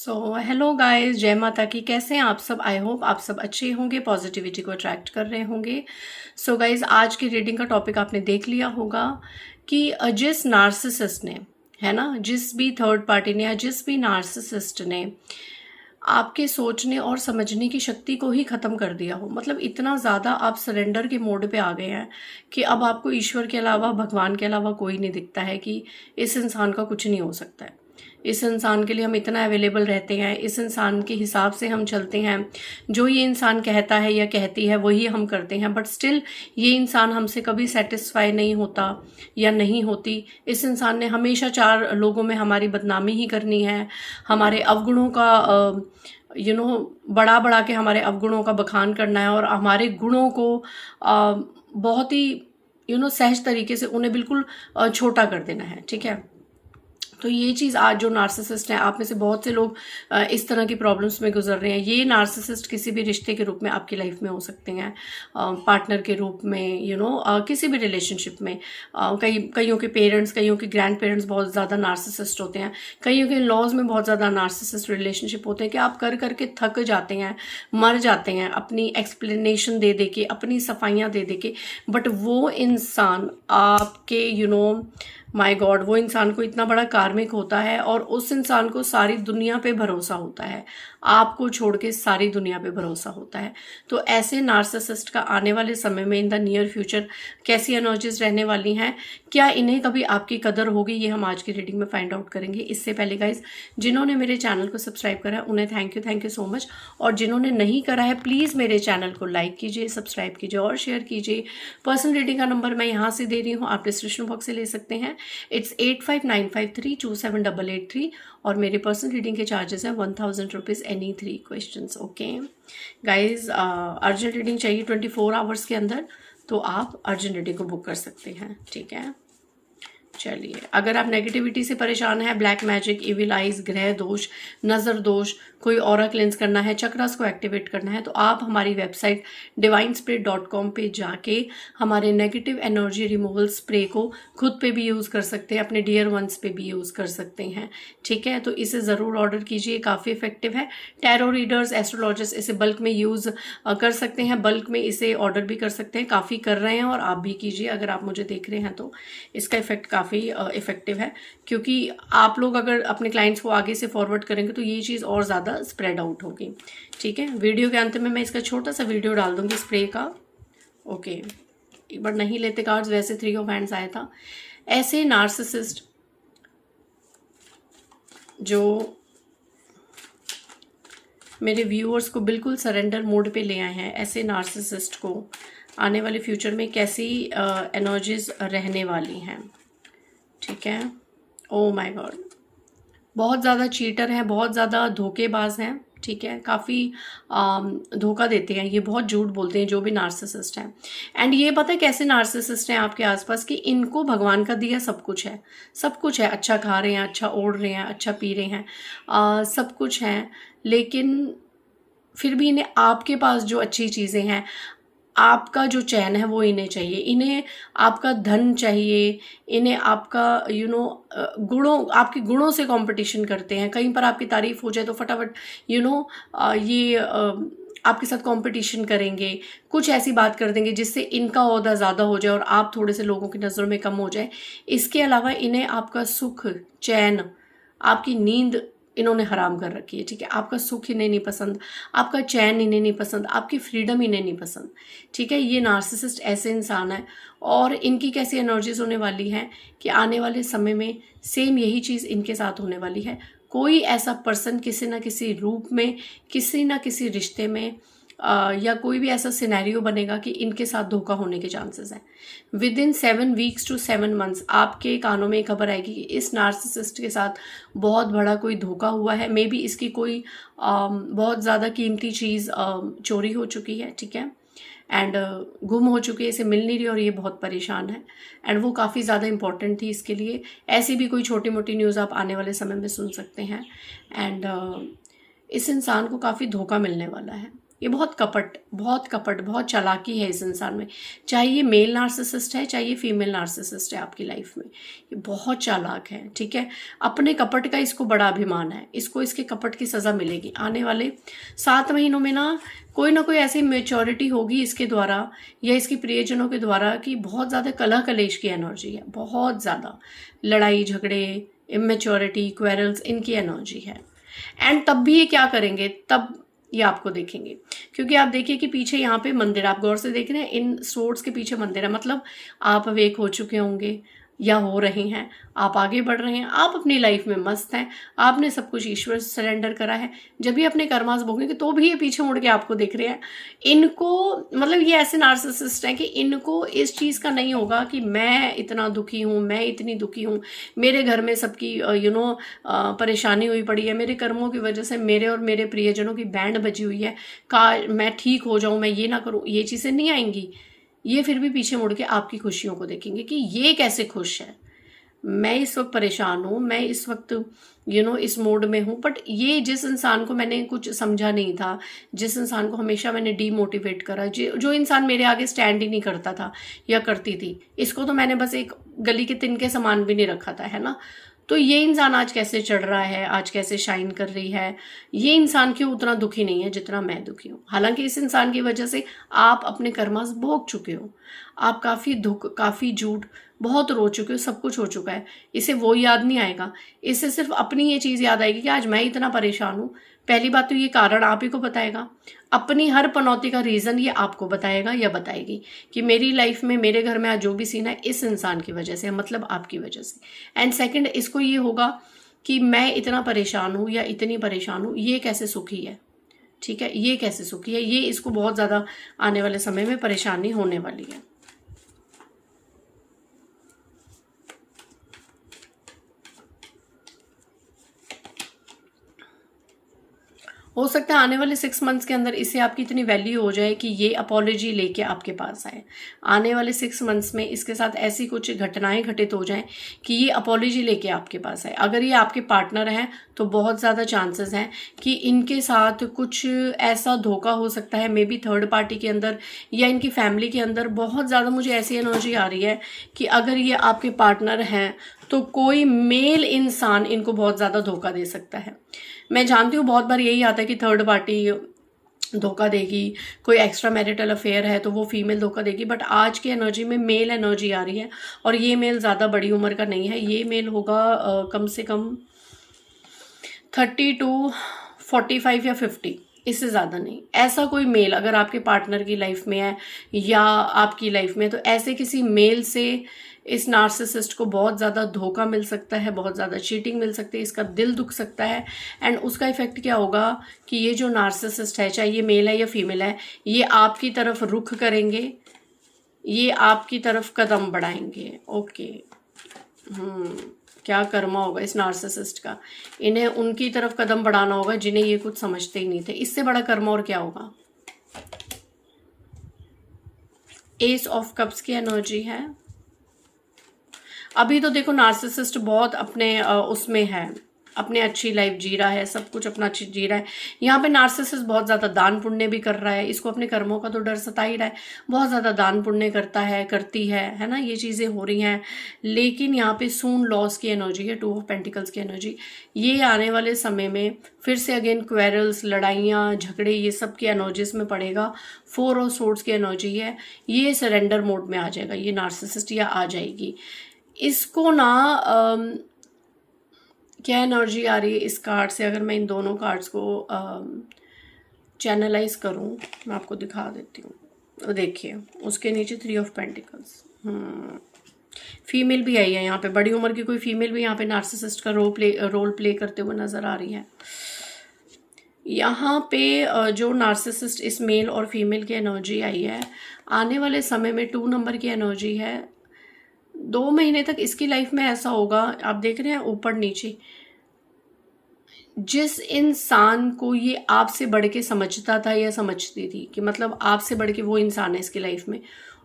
Hello guys, जय माता की। कैसे हैं आप सब? आई होप आप सब अच्छे होंगे, पॉजिटिविटी को अट्रैक्ट कर रहे होंगे। गाइस, आज की रीडिंग का टॉपिक आपने देख लिया होगा कि जिस नार्सिसिस्ट ने, है ना, जिस भी थर्ड पार्टी ने या जिस भी नार्सिसिस्ट ने आपके सोचने और समझने की शक्ति को ही ख़त्म कर दिया हो, मतलब इतना ज़्यादा आप सरेंडर के मोड पे आ गए हैं कि अब आपको ईश्वर के अलावा, भगवान के अलावा कोई नहीं दिखता है कि इस इंसान का कुछ नहीं हो सकता है। इस इंसान के लिए हम इतना अवेलेबल रहते हैं, इस इंसान के हिसाब से हम चलते हैं, जो ये इंसान कहता है या कहती है वही हम करते हैं, बट स्टिल ये इंसान हमसे कभी सेटिस्फाई नहीं होता या नहीं होती। इस इंसान ने हमेशा चार लोगों में हमारी बदनामी ही करनी है, हमारे अवगुणों का बड़ा बड़ा के हमारे अवगुणों का बखान करना है और हमारे गुणों को बहुत ही सहज तरीके से उन्हें बिल्कुल छोटा कर देना है। ठीक है, तो ये चीज़ आज जो नार्सिसिस्ट हैं, आप में से बहुत से लोग इस तरह की प्रॉब्लम्स में गुजर रहे हैं। ये नार्सिसिस्ट किसी भी रिश्ते के रूप में आपकी लाइफ में हो सकते हैं, पार्टनर के रूप में, किसी भी रिलेशनशिप में। कईयों के पेरेंट्स, कईयों के ग्रैंड पेरेंट्स बहुत ज़्यादा नार्सिसिस्ट होते हैं, कईयों के लॉज में बहुत ज़्यादा नार्सिसिस्ट रिलेशनशिप होते हैं कि आप कर करके थक जाते हैं, मर जाते हैं अपनी एक्सप्लेनेशन दे दे के, अपनी सफाइयाँ दे दे के, बट वो इंसान आपके माय गॉड, वो इंसान को इतना बड़ा कार्मिक होता है और उस इंसान को सारी दुनिया पे भरोसा होता है, आपको छोड़ के सारी दुनिया पे भरोसा होता है। तो ऐसे नार्सिसिस्ट का आने वाले समय में, इन द नियर फ्यूचर, कैसी एनर्जीज रहने वाली हैं, क्या इन्हें कभी आपकी कदर होगी, ये हम आज की रीडिंग में फाइंड आउट करेंगे। इससे पहले गाइज, जिन्होंने मेरे चैनल को सब्सक्राइब करा है उन्हें थैंक यू सो मच, और जिन्होंने नहीं करा है प्लीज़ मेरे चैनल को लाइक कीजिए, सब्सक्राइब कीजिए और शेयर कीजिए। पर्सनल रीडिंग का नंबर मैं यहाँ से दे रही हूँ, आप डिस्क्रिप्शन बॉक्स से ले सकते हैं। इट्स 8595327883 और मेरे पर्सनल रीडिंग के चार्जेस हैं 1000 rupees any 3 questions. Okay guys, urgent reading चाहिए 24 आवर्स के अंदर, तो आप अर्जेंट रीडिंग को बुक कर सकते हैं। ठीक है, चलिए, अगर आप नेगेटिविटी से परेशान हैं, ब्लैक मैजिक, इविल आइज, ग्रह दोष, नज़र दोष, कोई ऑरा क्लेंस करना है, चक्रास को एक्टिवेट करना है, तो आप हमारी वेबसाइट divinespirit.com पे जाके हमारे नेगेटिव एनर्जी रिमूवल स्प्रे को खुद पे भी यूज़ कर सकते हैं, अपने डियर वंस पे भी यूज़ कर सकते हैं। ठीक है, तो इसे ज़रूर ऑर्डर कीजिए, काफ़ी इफेक्टिव है। टैरो रीडर्स, एस्ट्रोलॉजर्स इसे बल्क में यूज़ कर सकते हैं, बल्क में इसे ऑर्डर भी कर सकते हैं, काफ़ी कर रहे हैं और आप भी कीजिए। अगर आप मुझे देख रहे हैं तो इसका इफेक्ट काफ़ी इफेक्टिव है, क्योंकि आप लोग अगर अपने क्लाइंट्स को आगे से फॉरवर्ड करेंगे तो ये चीज़ और ज़्यादा स्प्रेड आउट होगी। ठीक है, वीडियो के अंत में मैं इसका छोटा सा वीडियो डाल दूंगी स्प्रे का। ओके, एक बार नहीं लेते कार्ड्स, वैसे 3 ऑफ हैंड्स आया था। ऐसे नार्सिसिस्ट जो मेरे व्यूअर्स को बिल्कुल सरेंडर मोड पे ले आए हैं, ऐसे नार्सिसिस्ट को आने वाले फ्यूचर में कैसी एनर्जीज रहने वाली हैं। ठीक है, ओ माय गॉड, बहुत ज़्यादा चीटर हैं, बहुत ज़्यादा धोखेबाज हैं। ठीक है, काफ़ी धोखा देते हैं, ये बहुत झूठ बोलते हैं जो भी नार्सिसिस्ट हैं। एंड ये पता है कैसे नार्सिसिस्ट हैं आपके आसपास कि इनको भगवान का दिया सब कुछ है, सब कुछ है, अच्छा खा रहे हैं, अच्छा ओढ़ रहे हैं, अच्छा पी रहे हैं, सब कुछ है, लेकिन फिर भी इन्हें आपके पास जो अच्छी चीज़ें हैं, आपका जो चैन है वो इन्हें चाहिए, इन्हें आपका धन चाहिए, इन्हें आपका गुणों, आपके गुणों से कंपटीशन करते हैं। कहीं पर आपकी तारीफ हो जाए तो फटाफट ये आपके साथ कंपटीशन करेंगे, कुछ ऐसी बात कर देंगे जिससे इनका ओहदा ज़्यादा हो जाए और आप थोड़े से लोगों की नज़रों में कम हो जाए। इसके अलावा इन्हें आपका सुख, चैन, आपकी नींद इन्होंने हराम कर रखी है। ठीक है, आपका सुख इन्हें नहीं पसंद, आपका चैन इन्हें नहीं पसंद, आपकी फ्रीडम इन्हें नहीं पसंद। ठीक है, ये नार्सिसिस्ट ऐसे इंसान है और इनकी कैसी एनर्जीज होने वाली हैं कि आने वाले समय में सेम यही चीज़ इनके साथ होने वाली है। कोई ऐसा पर्सन किसी ना किसी रूप में, किसी ना किसी रिश्ते में या कोई भी ऐसा सिनेरियो बनेगा कि इनके साथ धोखा होने के चांसेस हैं। Within 7 weeks to 7 months आपके कानों में खबर आएगी कि इस नार्सिसिस्ट के साथ बहुत बड़ा कोई धोखा हुआ है। मे बी इसकी कोई बहुत ज़्यादा कीमती चीज़ चोरी हो चुकी है। ठीक है, एंड गुम हो चुकी है, इसे मिल नहीं रही और ये बहुत परेशान है, एंड वो काफ़ी ज़्यादा इंपॉर्टेंट थी इसके लिए। ऐसी भी कोई छोटी मोटी न्यूज़ आप आने वाले समय में सुन सकते हैं। एंड इस इंसान को काफ़ी धोखा मिलने वाला है। ये बहुत कपट, बहुत चालाकी है इस इंसान में। चाहे ये मेल नार्सिसिस्ट है, चाहे ये फीमेल नार्सिसिस्ट है आपकी लाइफ में, ये बहुत चालाक है, ठीक है। अपने कपट का इसको बड़ा अभिमान है, इसको इसके कपट की सज़ा मिलेगी। आने वाले 7 महीनों में ना कोई ऐसी मेच्योरिटी होगी इसके द्वारा या इसके प्रियजनों के द्वारा कि बहुत ज़्यादा कलह कलेश की एनर्जी है, बहुत ज़्यादा लड़ाई झगड़े, इमेच्योरिटी, क्वेरल्स, इनकी एनर्जी है। एंड तब भी ये क्या करेंगे, तब ये आपको देखेंगे, क्योंकि आप देखिए कि पीछे यहाँ पे मंदिर, आप गौर से देख रहे हैं, इन सोर्ट्स के पीछे मंदिर है, मतलब आप अवेक हो चुके होंगे या हो रहे हैं, आप आगे बढ़ रहे हैं, आप अपनी लाइफ में मस्त हैं, आपने सब कुछ ईश्वर से सरेंडर करा है। जब भी अपने कर्मास भोगेंगे तो भी ये पीछे मुड़ के आपको देख रहे हैं। इनको मतलब ये ऐसे नार्सिसिस्ट हैं कि इनको इस चीज़ का नहीं होगा कि मैं इतना दुखी हूँ, मैं इतनी दुखी हूँ, मेरे घर में सबकी परेशानी हुई पड़ी है, मेरे कर्मों की वजह से मेरे और मेरे प्रियजनों की बैंड बजी हुई है, मैं ठीक हो जाऊँ, मैं ये ना करूँ, ये चीज़ें नहीं आएंगी। ये फिर भी पीछे मुड़ के आपकी खुशियों को देखेंगे कि ये कैसे खुश है, मैं इस वक्त परेशान हूँ, मैं इस वक्त इस मोड में हूँ। बट ये जिस इंसान को मैंने कुछ समझा नहीं था, जिस इंसान को हमेशा मैंने डीमोटिवेट करा, जो इंसान मेरे आगे स्टैंड ही नहीं करता था या करती थी, इसको तो मैंने बस एक गली के तिनके समान भी नहीं रखा था, है ना। तो ये इंसान आज कैसे चढ़ रहा है, आज कैसे शाइन कर रही है, ये इंसान क्यों उतना दुखी नहीं है जितना मैं दुखी हूँ। हालांकि इस इंसान की वजह से आप अपने कर्मास भोग चुके हो, आप काफ़ी दुख, काफ़ी झूठ, बहुत रो चुके हो, सब कुछ हो चुका है। इसे वो याद नहीं आएगा, इसे सिर्फ अपनी ये चीज़ याद आएगी कि आज मैं इतना परेशान हूँ। पहली बात तो ये कारण आप ही को बताएगा, अपनी हर पनौती का रीज़न ये आपको बताएगा या बताएगी कि मेरी लाइफ में, मेरे घर में आज जो भी सीन है इस इंसान की वजह से, मतलब आपकी वजह से। एंड सेकंड, इसको ये होगा कि मैं इतना परेशान हूँ या इतनी परेशान हूँ, ये कैसे सुखी है, ठीक है, ये कैसे सुखी है, ये इसको बहुत ज़्यादा आने वाले समय में परेशानी होने वाली है। हो सकता है आने वाले 6 मंथ्स के अंदर इसे आपकी इतनी वैल्यू हो जाए कि ये अपॉलॉजी लेके आपके पास आए। आने वाले 6 मंथ्स में इसके साथ ऐसी कुछ घटनाएं घटित हो जाएं कि ये अपॉलॉजी लेके आपके पास आए। अगर ये आपके पार्टनर हैं तो बहुत ज़्यादा चांसेस हैं कि इनके साथ कुछ ऐसा धोखा हो सकता है, मे बी थर्ड पार्टी के अंदर या इनकी फैमिली के अंदर। बहुत ज़्यादा मुझे ऐसी एनर्जी आ रही है कि अगर ये आपके पार्टनर हैं तो कोई मेल इंसान इनको बहुत ज़्यादा धोखा दे सकता है। मैं जानती हूँ बहुत बार यही आता है कि थर्ड पार्टी धोखा देगी, कोई एक्स्ट्रा मैरिटल अफेयर है तो वो फीमेल धोखा देगी, बट आज की एनर्जी में मेल एनर्जी आ रही है। और ये मेल ज़्यादा बड़ी उम्र का नहीं है, ये मेल होगा कम से कम 30 to 45 या 50, इससे ज़्यादा नहीं। ऐसा कोई मेल अगर आपके पार्टनर की लाइफ में है या आपकी लाइफ में, तो ऐसे किसी मेल से इस नार्सिसिस्ट को बहुत ज़्यादा धोखा मिल सकता है, बहुत ज़्यादा चीटिंग मिल सकती है, इसका दिल दुख सकता है। एंड उसका इफेक्ट क्या होगा कि ये जो नार्सिसिस्ट है, चाहे ये मेल है या फीमेल है, ये आपकी तरफ रुख करेंगे, ये आपकी तरफ कदम बढ़ाएंगे। ओके, क्या कर्मा होगा इस नार्सिसिस्ट का, इन्हें उनकी तरफ कदम बढ़ाना होगा जिन्हें ये कुछ समझते ही नहीं थे। इससे बड़ा कर्मा और क्या होगा। एस ऑफ कप्स की एनर्जी है। अभी तो देखो नार्सिसिस्ट बहुत अपने उसमें है, अपने अच्छी लाइफ जी रहा है, सब कुछ अपना अच्छी जी रहा है। यहाँ पे नार्सिसिस्ट बहुत ज़्यादा दान पुण्य भी कर रहा है, इसको अपने कर्मों का तो डर सता ही रहा है, बहुत ज़्यादा दान पुण्य करता है, करती है ना, ये चीज़ें हो रही हैं। लेकिन यहाँ पे सून लॉस की एनर्जी है, 2 ऑफ पेंटिकल्स की एनर्जी। ये आने वाले समय में फिर से अगेन क्वेरल्स, लड़ाइयाँ, झगड़े, ये सब की एनर्जीज में पड़ेगा। 4 ऑफ सोर्ड्स की एनर्जी है, ये सरेंडर मोड में आ जाएगा, ये नार्सिसिस्ट या आ जाएगी। इसको ना क्या एनर्जी आ रही है इस कार्ड से, अगर मैं इन दोनों कार्ड्स को चैनलाइज करूं, मैं आपको दिखा देती हूँ। देखिए उसके नीचे 3 ऑफ पेंटिकल्स, फीमेल भी आई है यहाँ पे, बड़ी उम्र की कोई फीमेल भी यहाँ पे नार्सिसिस्ट का रोल प्ले करते हुए नजर आ रही है। यहाँ पे जो नार्सिसिस्ट, इस मेल और फीमेल की एनर्जी आई है, आने वाले समय में 2 नंबर की एनर्जी है। 2 महीने तक इसकी लाइफ में ऐसा होगा, आप देख रहे हैं ऊपर नीचे, जिस इंसान को ये आपसे बढ़ के समझता था या समझती थी कि मतलब आपसे बढ़ के वो इंसान है इसकी लाइफ में,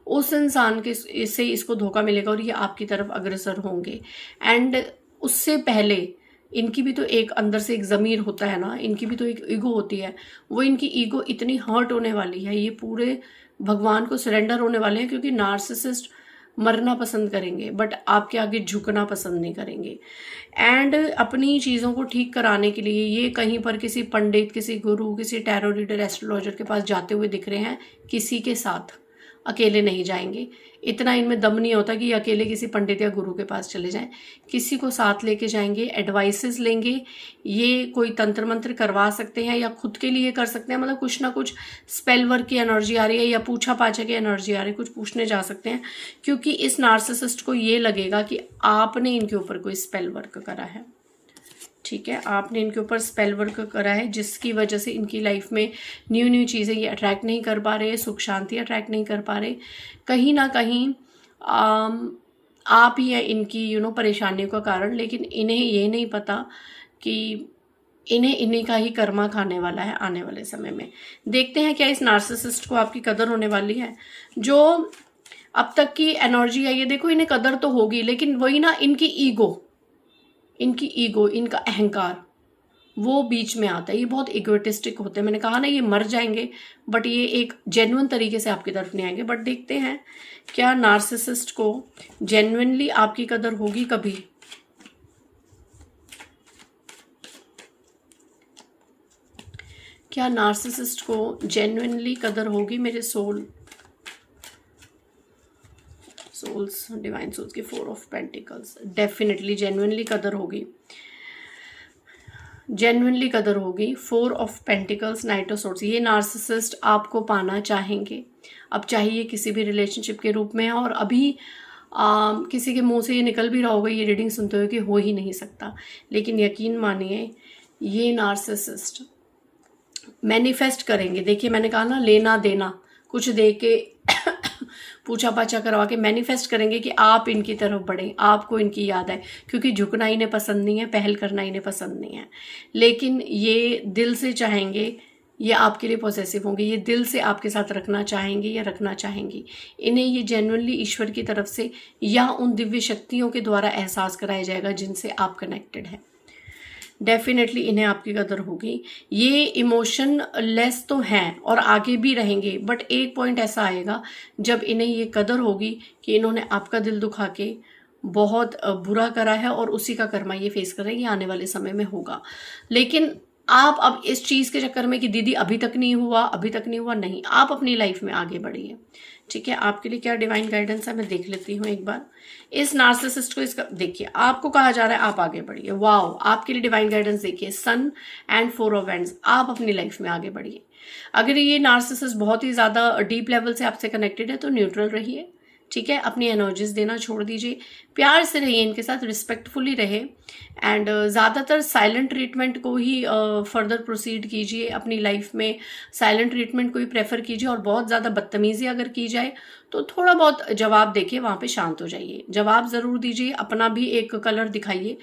उस इंसान के से इसको धोखा मिलेगा और ये आपकी तरफ अग्रसर होंगे। एंड उससे पहले इनकी भी तो एक अंदर से एक ज़मीर होता है ना, इनकी भी तो एक ईगो होती है। वो इनकी ईगो इतनी हर्ट होने वाली है, ये पूरे भगवान को सरेंडर होने वाले हैं, क्योंकि नार्सिसिस्ट मरना पसंद करेंगे बट आपके आगे झुकना पसंद नहीं करेंगे। एंड अपनी चीज़ों को ठीक कराने के लिए ये कहीं पर किसी पंडित, किसी गुरु, किसी टैरो रीडर, एस्ट्रोलॉजर के पास जाते हुए दिख रहे हैं, किसी के साथ, अकेले नहीं जाएंगे। इतना इनमें दम नहीं होता कि ये अकेले किसी पंडित या गुरु के पास चले जाएं, किसी को साथ लेके जाएंगे, एडवाइसेस लेंगे। ये कोई तंत्र मंत्र करवा सकते हैं या खुद के लिए कर सकते हैं, मतलब कुछ ना कुछ स्पेल वर्क की एनर्जी आ रही है या पूछा पाछा की एनर्जी आ रही है, कुछ पूछने जा सकते हैं, क्योंकि इस नार्सिसिस्ट को ये लगेगा कि आपने इनके ऊपर कोई स्पेल वर्क करा है। ठीक है, आपने इनके ऊपर स्पेल वर्क करा है, जिसकी वजह से इनकी लाइफ में न्यू चीज़ें ये अट्रैक्ट नहीं कर पा रहे, सुख शांति अट्रैक्ट नहीं कर पा रहे। कहीं ना कहीं आप ही है इनकी परेशानियों का कारण, लेकिन इन्हें ये नहीं पता कि इन्हीं का ही कर्मा खाने वाला है आने वाले समय में। देखते हैं क्या इस नार्सिसिस्ट को आपकी कदर होने वाली है। जो अब तक की एनर्जी है, ये देखो इन्हें कदर तो होगी, लेकिन वही ना, इनकी ईगो, इनका अहंकार, वो बीच में आता है। ये बहुत इगोटिस्टिक होते हैं। मैंने कहा ना, ये मर जाएंगे बट ये एक जेन्युइन तरीके से आपकी तरफ नहीं आएंगे। बट देखते हैं क्या नार्सिसिस्ट को जेन्युइनली आपकी कदर होगी कभी। क्या नार्सिसिस्ट को जेन्युइनली कदर होगी मेरे सोल्स, डिवाइन सोल्स की 4 ऑफ पेंटिकल्स। डेफिनेटली जेन्युइनली कदर होगी, जेन्युइनली कदर होगी। 4 of pentacles, night of swords. ये नार्सिसिस्ट आपको पाना चाहेंगे, अब चाहिए किसी भी रिलेशनशिप के रूप में है। और अभी किसी के मुंह से ये निकल भी रहा होगा ये रीडिंग सुनते हुए कि हो ही नहीं सकता, लेकिन यकीन मानिए ये नार्सिसिस्ट मैनिफेस्ट करेंगे। देखिए मैंने कहा ना, लेना देना कुछ दे के पूछा पाछा करवा के मैनिफेस्ट करेंगे कि आप इनकी तरफ बढ़ें, आपको इनकी याद आए, क्योंकि झुकना इन्हें पसंद नहीं है, पहल करना इन्हें पसंद नहीं है। लेकिन ये दिल से चाहेंगे, ये आपके लिए पॉसेसिव होंगे, ये दिल से आपके साथ रखना चाहेंगे या रखना चाहेंगी। इन्हें ये जेन्युइनली ईश्वर की तरफ से या उन दिव्य शक्तियों के द्वारा एहसास कराया जाएगा जिनसे आप कनेक्टेड हैं। डेफिनेटली इन्हें आपकी कदर होगी। ये इमोशन लेस तो हैं और आगे भी रहेंगे, बट एक पॉइंट ऐसा आएगा जब इन्हें ये कदर होगी कि इन्होंने आपका दिल दुखा के बहुत बुरा करा है और उसी का कर्मा ये फेस कर रहे हैं। ये आने वाले समय में होगा। लेकिन आप अब इस चीज़ के चक्कर में कि दीदी अभी तक नहीं हुआ, नहीं, आप अपनी लाइफ में आगे बढ़िए। ठीक है, आपके लिए क्या डिवाइन गाइडेंस है मैं देख लेती हूँ एक बार। इस नार्सिसिस्ट को इसका देखिए, आपको कहा जा रहा है आप आगे बढ़िए। वाओ, आपके लिए डिवाइन गाइडेंस देखिए, सन एंड 4 ऑफ वैंड्स। आप अपनी लाइफ में आगे बढ़िए। अगर ये नार्सिसिस्ट बहुत ही ज़्यादा डीप लेवल से आपसे कनेक्टेड है तो न्यूट्रल रहिए। ठीक है, अपनी एनर्जीज देना छोड़ दीजिए, प्यार से रहिए इनके साथ, रिस्पेक्टफुली रहे। एंड ज़्यादातर साइलेंट ट्रीटमेंट को ही फर्दर प्रोसीड कीजिए अपनी लाइफ में। साइलेंट ट्रीटमेंट को ही प्रेफर कीजिए। और बहुत ज़्यादा बदतमीजी अगर की जाए तो थोड़ा बहुत जवाब देके वहाँ पे शांत हो जाइए। जवाब ज़रूर दीजिए, अपना भी एक कलर दिखाइए,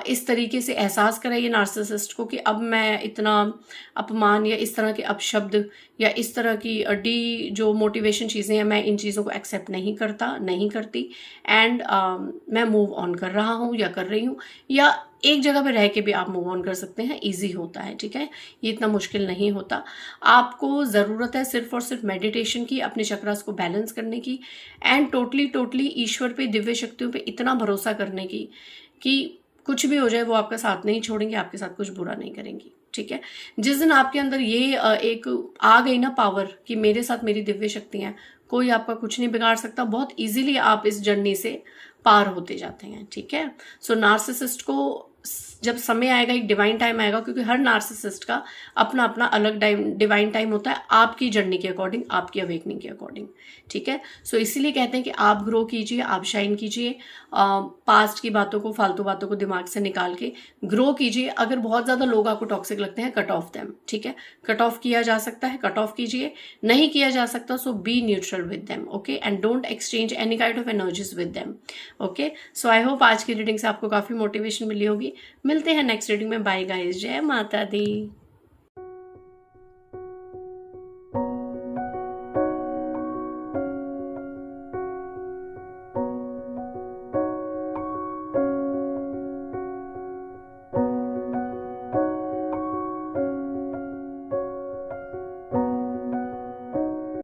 इस तरीके से एहसास कराइए नार्सिसिस्ट को कि अब मैं इतना अपमान या इस तरह के अपशब्द या इस तरह की डी जो मोटिवेशन चीज़ें हैं, मैं इन चीज़ों को एक्सेप्ट नहीं करती। एंड मैं मूव ऑन कर रहा हूँ या कर रही हूँ, या एक जगह पे रह के भी आप मूव ऑन कर सकते हैं। इजी होता है, ठीक है, ये इतना मुश्किल नहीं होता। आपको ज़रूरत है सिर्फ और सिर्फ मेडिटेशन की, अपने चक्रास को बैलेंस करने की, एंड टोटली ईश्वर पे, दिव्य शक्तियों पे इतना भरोसा करने की कि कुछ भी हो जाए वो आपका साथ नहीं छोड़ेंगे, आपके साथ कुछ बुरा नहीं करेंगी। ठीक है, जिस दिन आपके अंदर ये एक आ गई ना पावर कि मेरे साथ मेरी दिव्य शक्तियां हैं, कोई आपका कुछ नहीं बिगाड़ सकता, बहुत इजीली आप इस जर्नी से पार होते जाते हैं। ठीक है, सो नार्सिसिस्ट को जब समय आएगा, एक डिवाइन टाइम आएगा, क्योंकि हर नार्सिसिस्ट का अपना अपना अलग डिवाइन टाइम होता है, आपकी जर्नी के अकॉर्डिंग, आपकी अवेकनिंग के अकॉर्डिंग। ठीक है, सो इसीलिए कहते हैं कि आप ग्रो कीजिए, आप शाइन कीजिए, पास्ट की बातों को, फालतू बातों को दिमाग से निकाल के ग्रो कीजिए। अगर बहुत ज़्यादा लोग आपको टॉक्सिक लगते हैं, कट ऑफ देम। ठीक है, कट ऑफ किया जा सकता है, कट ऑफ कीजिए। नहीं किया जा सकता, so be neutral with them. Okay, and don't exchange any kind of energies with them. Okay, so I hope आज की रीडिंग से आपको काफ़ी मोटिवेशन मिली होगी। मिलते हैं नेक्स्ट रीडिंग में। बाय गाइस, जय माता दी।